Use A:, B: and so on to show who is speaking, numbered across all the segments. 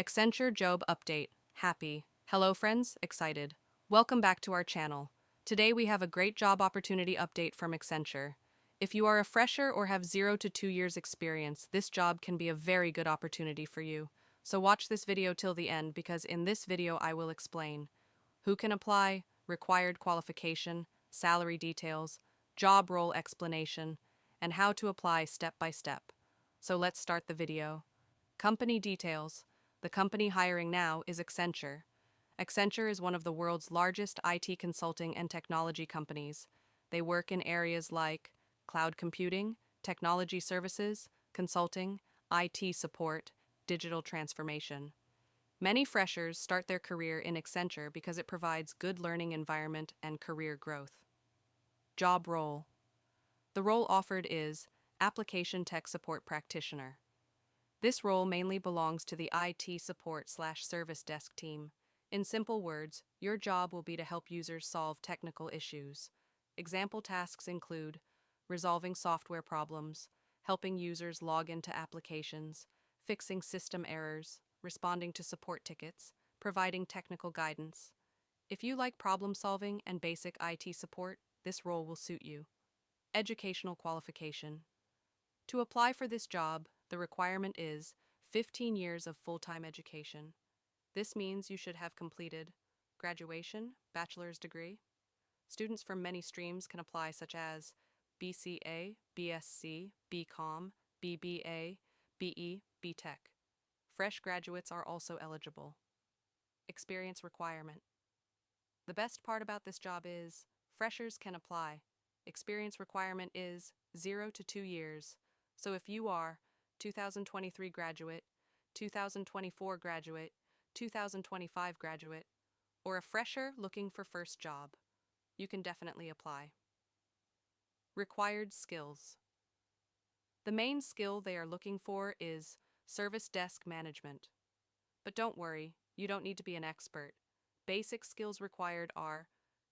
A: Accenture Job Update. Happy. Hello, friends. Excited. Welcome back to our channel. Today we have a great job opportunity update from Accenture. If you are a fresher or have 0 to 2 years experience, this job can be a very good opportunity for you. So watch this video till the end because in this video I will explain who can apply, required qualification, salary details, job role explanation, and how to apply step by step. So let's start the video. Company details. The company hiring now is Accenture. Accenture is one of the world's largest IT consulting and technology companies. They work in areas like cloud computing, technology services, consulting, IT support, digital transformation. Many freshers start their career in Accenture because it provides good learning environment and career growth. Job role. The role offered is Application Tech Support Practitioner. This role mainly belongs to the IT support/service desk team. In simple words, your job will be to help users solve technical issues. Example tasks include resolving software problems, helping users log into applications, fixing system errors, responding to support tickets, providing technical guidance. If you like problem solving and basic IT support, this role will suit you. Educational qualification. To apply for this job, the requirement is 15 years of full-time education. This means you should have completed graduation, bachelor's degree. Students from many streams can apply such as BCA, BSc, BCom, BBA, BE, BTech. Fresh graduates are also eligible. Experience requirement. The best part about this job is freshers can apply. Experience requirement is 0 to 2 years. So if you are 2023 graduate, 2024 graduate, 2025 graduate, or a fresher looking for first job, you can definitely apply. Required skills. The main skill they are looking for is service desk management. But don't worry, you don't need to be an expert. Basic skills required are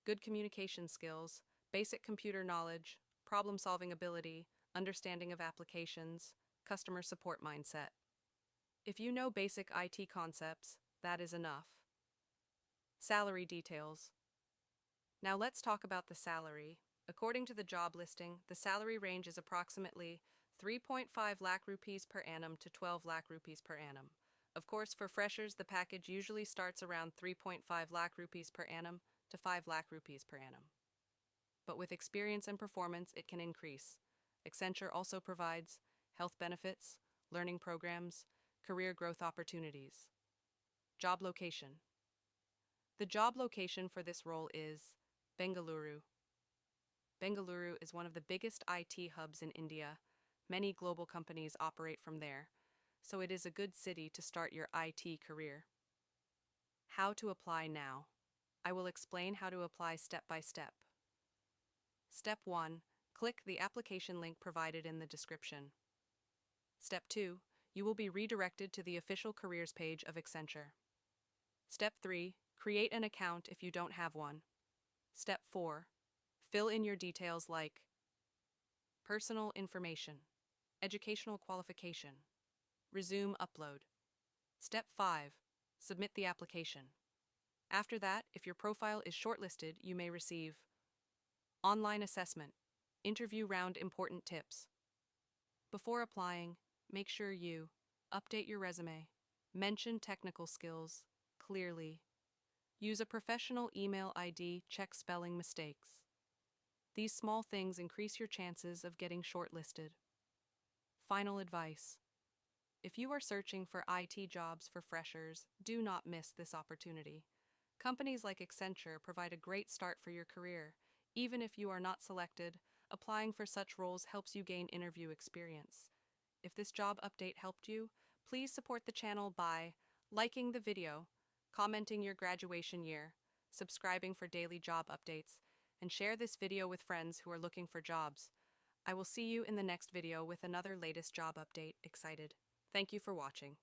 A: good communication skills, basic computer knowledge, problem-solving ability, understanding of applications, customer support mindset. If you know basic IT concepts, that is enough. Salary details. Now let's talk about the salary. According to the job listing, the salary range is approximately 3.5 lakh rupees per annum to 12 lakh rupees per annum. Of course, for freshers, the package usually starts around 3.5 lakh rupees per annum to 5 lakh rupees per annum. But with experience and performance, it can increase. Accenture also provides health benefits, learning programs, career growth opportunities. Job location. The job location for this role is Bengaluru. Bengaluru is one of the biggest IT hubs in India. Many global companies operate from there, so it is a good city to start your IT career. How to apply now. I will explain how to apply step by step. Step 1. Click the application link provided in the description. Step 2. You will be redirected to the official careers page of Accenture. Step 3. Create an account if you don't have one. Step 4. Fill in your details like personal information, educational qualification. Resume upload. Step 5. Submit the application. After that, if your profile is shortlisted, you may receive online assessment, interview round important tips. Before applying, make sure you update your resume, mention technical skills clearly, use a professional email ID, check spelling mistakes. These small things increase your chances of getting shortlisted. Final advice. If you are searching for IT jobs for freshers, do not miss this opportunity. Companies like Accenture provide a great start for your career. Even if you are not selected, applying for such roles helps you gain interview experience. If this job update helped you, please support the channel by liking the video, commenting your graduation year, subscribing for daily job updates, and share this video with friends who are looking for jobs. I will see you in the next video with another latest job update. Excited. Thank you for watching.